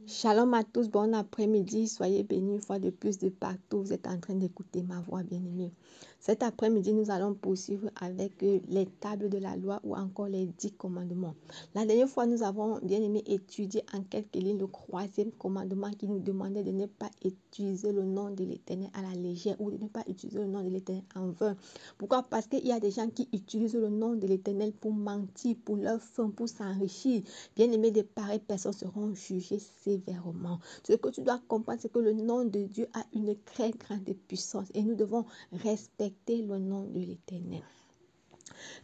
Shalom à tous, bon après-midi, soyez bénis une fois de plus de partout. Vous êtes en train d'écouter ma voix, bien-aimée. Cet après-midi, nous allons poursuivre avec les tables de la loi ou encore les 10 commandements. La dernière fois, nous avons, bien-aimé, étudié en quelques lignes le 3e commandement qui nous demandait de ne pas utiliser le nom de l'Éternel à la légère ou de ne pas utiliser le nom de l'Éternel en vain. Pourquoi? Parce qu'il y a des gens qui utilisent le nom de l'Éternel pour mentir, pour leur faim, pour s'enrichir. Bien-aimés, de pareilles personnes seront jugées sévèrement. Ce que tu dois comprendre, c'est que le nom de Dieu a une très grande puissance et nous devons respecter le nom de l'Éternel.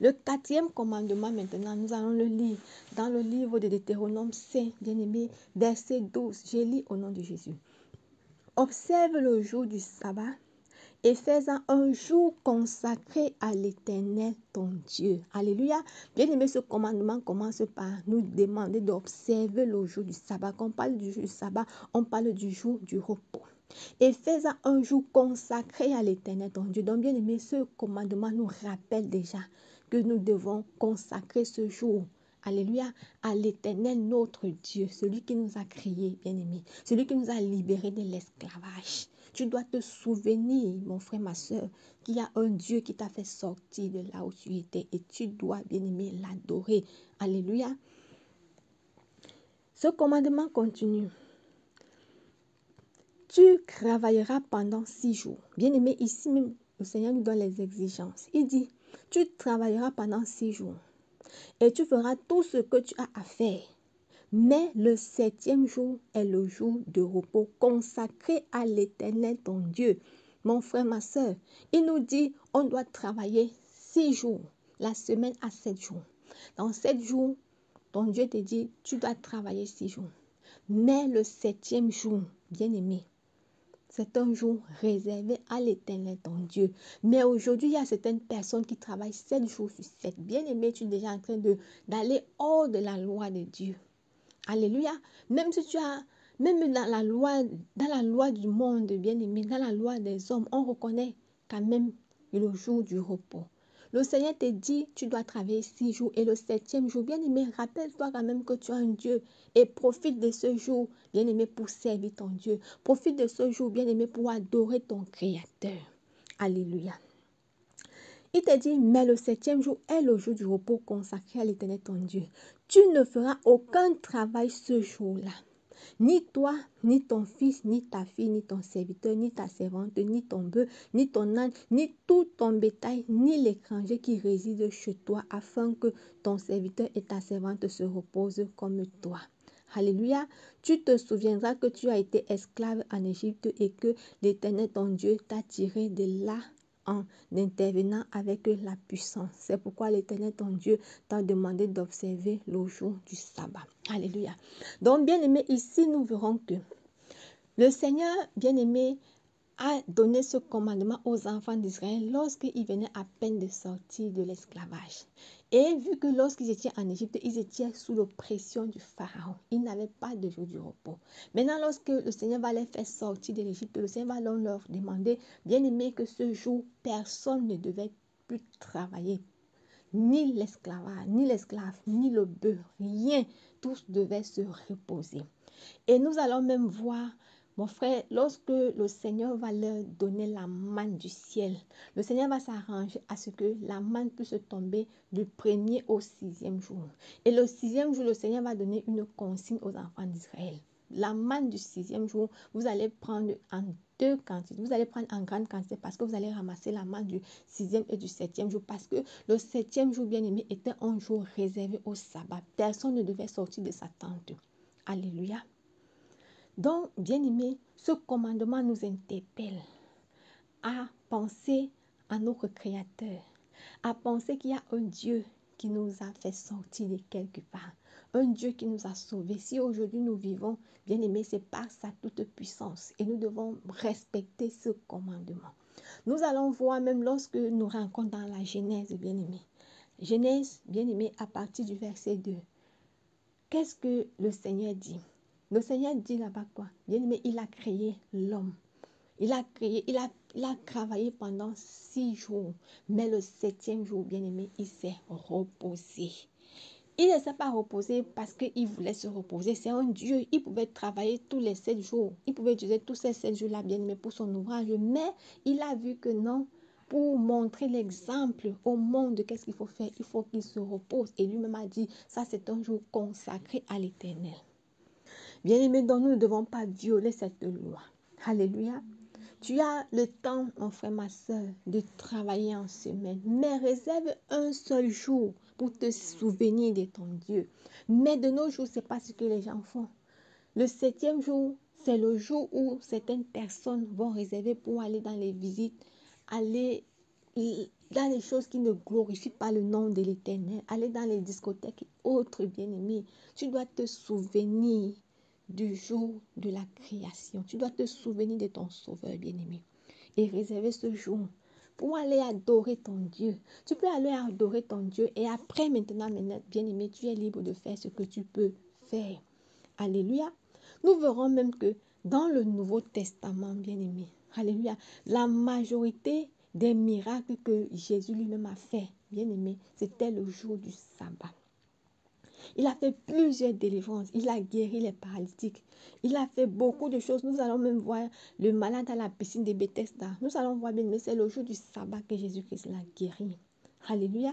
Le 4e commandement, maintenant, nous allons le lire dans le livre de Deutéronome 5, bien-aimé, verset 12. Je lis au nom de Jésus. Observe le jour du sabbat et fais-en un jour consacré à l'Éternel ton Dieu. Alléluia. Bien-aimé, ce commandement commence par nous demander d'observer le jour du sabbat. Quand on parle du jour du sabbat, on parle du jour du repos. Et fais-en un jour consacré à l'Éternel ton Dieu. Donc, bien-aimé, ce commandement nous rappelle déjà que nous devons consacrer ce jour. Alléluia, à l'Éternel notre Dieu, celui qui nous a créés, bien-aimé, celui qui nous a libérés de l'esclavage. Tu dois te souvenir, mon frère, ma soeur, qu'il y a un Dieu qui t'a fait sortir de là où tu étais et tu dois, bien-aimé, l'adorer. Alléluia. Ce commandement continue. Tu travailleras pendant 6 jours. Bien-aimé, ici même, le Seigneur nous donne les exigences. Il dit, tu travailleras pendant 6 jours et tu feras tout ce que tu as à faire. Mais le 7e jour est le jour de repos consacré à l'Éternel ton Dieu. Mon frère, ma soeur, il nous dit on doit travailler 6 jours. La semaine a 7 jours. Dans 7 jours, ton Dieu te dit tu dois travailler 6 jours. Mais le 7e jour, bien-aimé, c'est un jour réservé à l'Éternel, ton Dieu. Mais aujourd'hui, il y a certaines personnes qui travaillent 7 jours sur 7. Bien-aimé, tu es déjà en train d'aller hors de la loi de Dieu. Alléluia. Même si tu as, même dans la loi du monde, bien-aimé, dans la loi des hommes, on reconnaît quand même le jour du repos. Le Seigneur te dit, tu dois travailler 6 jours et le 7e jour, bien-aimé, rappelle-toi quand même que tu as un Dieu et profite de ce jour, bien-aimé, pour servir ton Dieu. Profite de ce jour, bien-aimé, pour adorer ton Créateur. Alléluia. Il te dit, mais le 7e jour est le jour du repos consacré à l'Éternel ton Dieu. Tu ne feras aucun travail ce jour-là. Ni toi, ni ton fils, ni ta fille, ni ton serviteur, ni ta servante, ni ton bœuf, ni ton âne, ni tout ton bétail, ni l'étranger qui réside chez toi, afin que ton serviteur et ta servante se reposent comme toi. Alléluia. Tu te souviendras que tu as été esclave en Égypte et que l'Éternel ton Dieu t'a tiré de là en intervenant avec la puissance. C'est pourquoi l'Éternel ton Dieu t'a demandé d'observer le jour du sabbat. Alléluia. Donc, bien-aimé, ici, nous verrons que le Seigneur, bien-aimé, a donné ce commandement aux enfants d'Israël lorsqu'ils venaient à peine de sortir de l'esclavage. Et vu que lorsqu'ils étaient en Égypte, ils étaient sous l'oppression du Pharaon. Ils n'avaient pas de jour du repos. Maintenant, lorsque le Seigneur va les faire sortir de l'Égypte, le Seigneur va leur demander, bien aimé, que ce jour, personne ne devait plus travailler. Ni l'esclavage, ni l'esclave, ni le bœuf, rien. Tous devaient se reposer. Et nous allons même voir, mon frère, lorsque le Seigneur va leur donner la manne du ciel, le Seigneur va s'arranger à ce que la manne puisse tomber du 1er au 6e jour. Et le 6e jour, le Seigneur va donner une consigne aux enfants d'Israël. La manne du 6e jour, vous allez prendre en 2 quantités. Vous allez prendre en grande quantité parce que vous allez ramasser la manne du 6e et du 7e jour. Parce que le 7e jour, bien aimé, était un jour réservé au sabbat. Personne ne devait sortir de sa tente. Alléluia. Donc, bien-aimés, ce commandement nous interpelle à penser à notre Créateur, à penser qu'il y a un Dieu qui nous a fait sortir de quelque part, un Dieu qui nous a sauvés. Si aujourd'hui nous vivons, bien-aimés, c'est par sa toute puissance et nous devons respecter ce commandement. Nous allons voir même lorsque nous rencontrons dans la Genèse, bien-aimés. Genèse, bien-aimés, à partir du verset 2. Qu'est-ce que le Seigneur dit? Le Seigneur dit là-bas quoi? Bien-aimé, il a créé l'homme. Il a travaillé pendant 6 jours. Mais le 7e jour, bien-aimé, il s'est reposé. Il ne s'est pas reposé parce qu'il voulait se reposer. C'est un Dieu. Il pouvait travailler tous les 7 jours. Il pouvait utiliser tous ces 7 jours-là, bien aimé, pour son ouvrage. Mais il a vu que non, pour montrer l'exemple au monde, qu'est-ce qu'il faut faire? Il faut qu'il se repose. Et lui-même a dit, ça c'est un jour consacré à l'Éternel. Bien aimé, donc nous ne devons pas violer cette loi. Alléluia. Tu as le temps, mon frère, ma soeur, de travailler en semaine, mais réserve un seul jour pour te souvenir de ton Dieu. Mais de nos jours, ce n'est pas ce que les gens font. Le 7e jour, c'est le jour où certaines personnes vont réserver pour aller dans les visites, aller dans les choses qui ne glorifient pas le nom de l'Éternel, aller dans les discothèques et autres bien-aimés. Tu dois te souvenir du jour de la création. Tu dois te souvenir de ton Sauveur bien-aimé et réserver ce jour pour aller adorer ton Dieu. Tu peux aller adorer ton Dieu et après maintenant bien-aimé, tu es libre de faire ce que tu peux faire. Alléluia. Nous verrons même que dans le Nouveau Testament, bien-aimé, alléluia, la majorité des miracles que Jésus lui-même a fait, bien-aimé, c'était le jour du sabbat. Il a fait plusieurs délivrances. Il a guéri les paralytiques. Il a fait beaucoup de choses. Nous allons même voir le malade à la piscine de Bethesda. Nous allons voir bien, mais c'est le jour du sabbat que Jésus-Christ l'a guéri. Alléluia.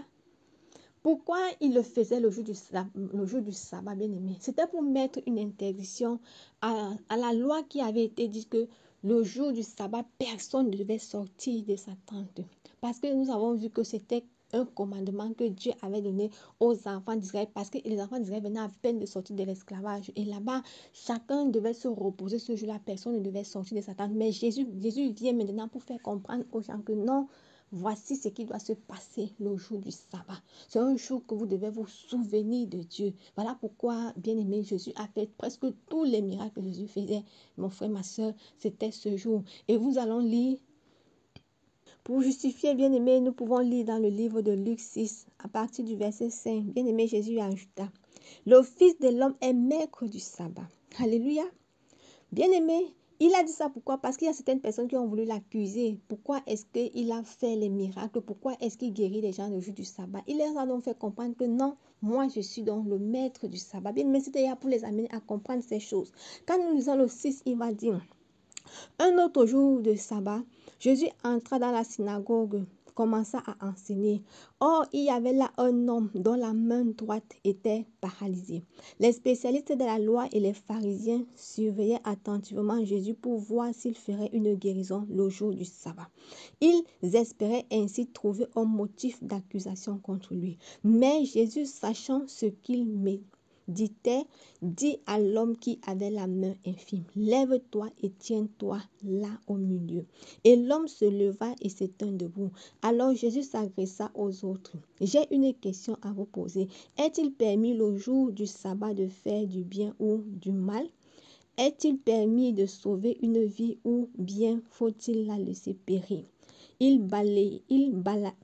Pourquoi il le faisait le jour du sabbat, bien aimé? C'était pour mettre une interdiction à la loi qui avait été dit que le jour du sabbat, personne ne devait sortir de sa tente. Parce que nous avons vu que c'était un commandement que Dieu avait donné aux enfants d'Israël parce que les enfants d'Israël venaient à peine de sortir de l'esclavage. Et là-bas, chacun devait se reposer ce jour-là. Personne ne devait sortir de sa tente. Mais Jésus vient maintenant pour faire comprendre aux gens que non, voici ce qui doit se passer le jour du sabbat. C'est un jour que vous devez vous souvenir de Dieu. Voilà pourquoi, bien aimé, Jésus a fait presque tous les miracles que Jésus faisait. Mon frère, ma soeur, c'était ce jour. Et vous allons lire. Pour justifier, bien aimé, nous pouvons lire dans le livre de Luc 6, à partir du verset 5. Bien aimé, Jésus ajouta, le Fils de l'homme est maître du sabbat. Alléluia. Bien aimé, il a dit ça pourquoi? Parce qu'il y a certaines personnes qui ont voulu l'accuser. Pourquoi est-ce qu'il a fait les miracles? Pourquoi est-ce qu'il guérit les gens le jour du sabbat? Il leur a donc fait comprendre que non, moi je suis donc le maître du sabbat. Bien, mais c'était pour les amener à comprendre ces choses. Quand nous lisons le 6, il va dire, un autre jour de sabbat, Jésus entra dans la synagogue, commença à enseigner. Or, il y avait là un homme dont la main droite était paralysée. Les spécialistes de la loi et les pharisiens surveillaient attentivement Jésus pour voir s'il ferait une guérison le jour du sabbat. Ils espéraient ainsi trouver un motif d'accusation contre lui. Mais Jésus, sachant ce qu'il dit à l'homme qui avait la main infime, lève-toi et tiens-toi là au milieu. Et l'homme se leva et se tint debout. Alors Jésus s'adressa aux autres. J'ai une question à vous poser. Est-il permis le jour du sabbat de faire du bien ou du mal? Est-il permis de sauver une vie ou bien faut-il la laisser périr? Il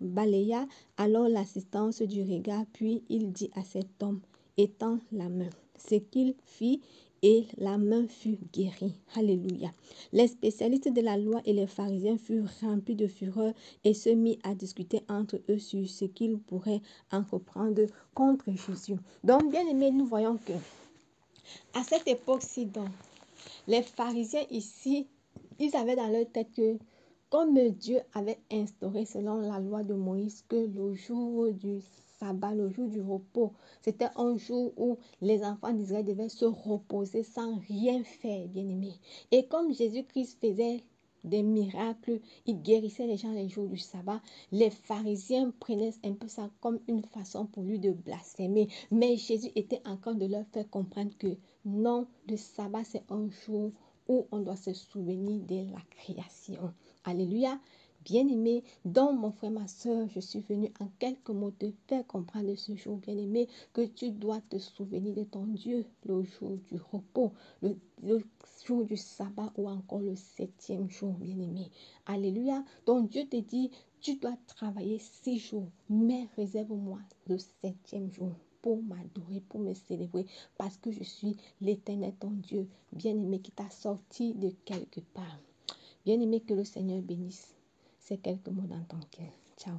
balaya alors l'assistance du regard, puis il dit à cet homme, étends la main. Ce qu'il fit et la main fut guérie. Alléluia. Les spécialistes de la loi et les pharisiens furent remplis de fureur et se mirent à discuter entre eux sur ce qu'ils pourraient entreprendre contre Jésus. Donc, bien aimés, nous voyons que à cette époque-ci, donc, les pharisiens ici, ils avaient dans leur tête que comme Dieu avait instauré selon la loi de Moïse que le jour du sabbat, le jour du repos, c'était un jour où les enfants d'Israël devaient se reposer sans rien faire, bien aimé. Et comme Jésus-Christ faisait des miracles, il guérissait les gens les jours du sabbat, les pharisiens prenaient un peu ça comme une façon pour lui de blasphémer. Mais Jésus était en train de leur faire comprendre que non, le sabbat c'est un jour où on doit se souvenir de la création. Alléluia. Bien-aimé, donc mon frère, ma soeur, je suis venue en quelques mots te faire comprendre ce jour, bien-aimé, que tu dois te souvenir de ton Dieu le jour du repos, le jour du sabbat ou encore le 7e jour, bien-aimé. Alléluia. Donc Dieu te dit, tu dois travailler 6 jours, mais réserve-moi le 7e jour pour m'adorer, pour me célébrer, parce que je suis l'Éternel, ton Dieu, bien-aimé, qui t'a sorti de quelque part. Bien-aimé, que le Seigneur bénisse ces quelques mots dans ton cœur. Ciao.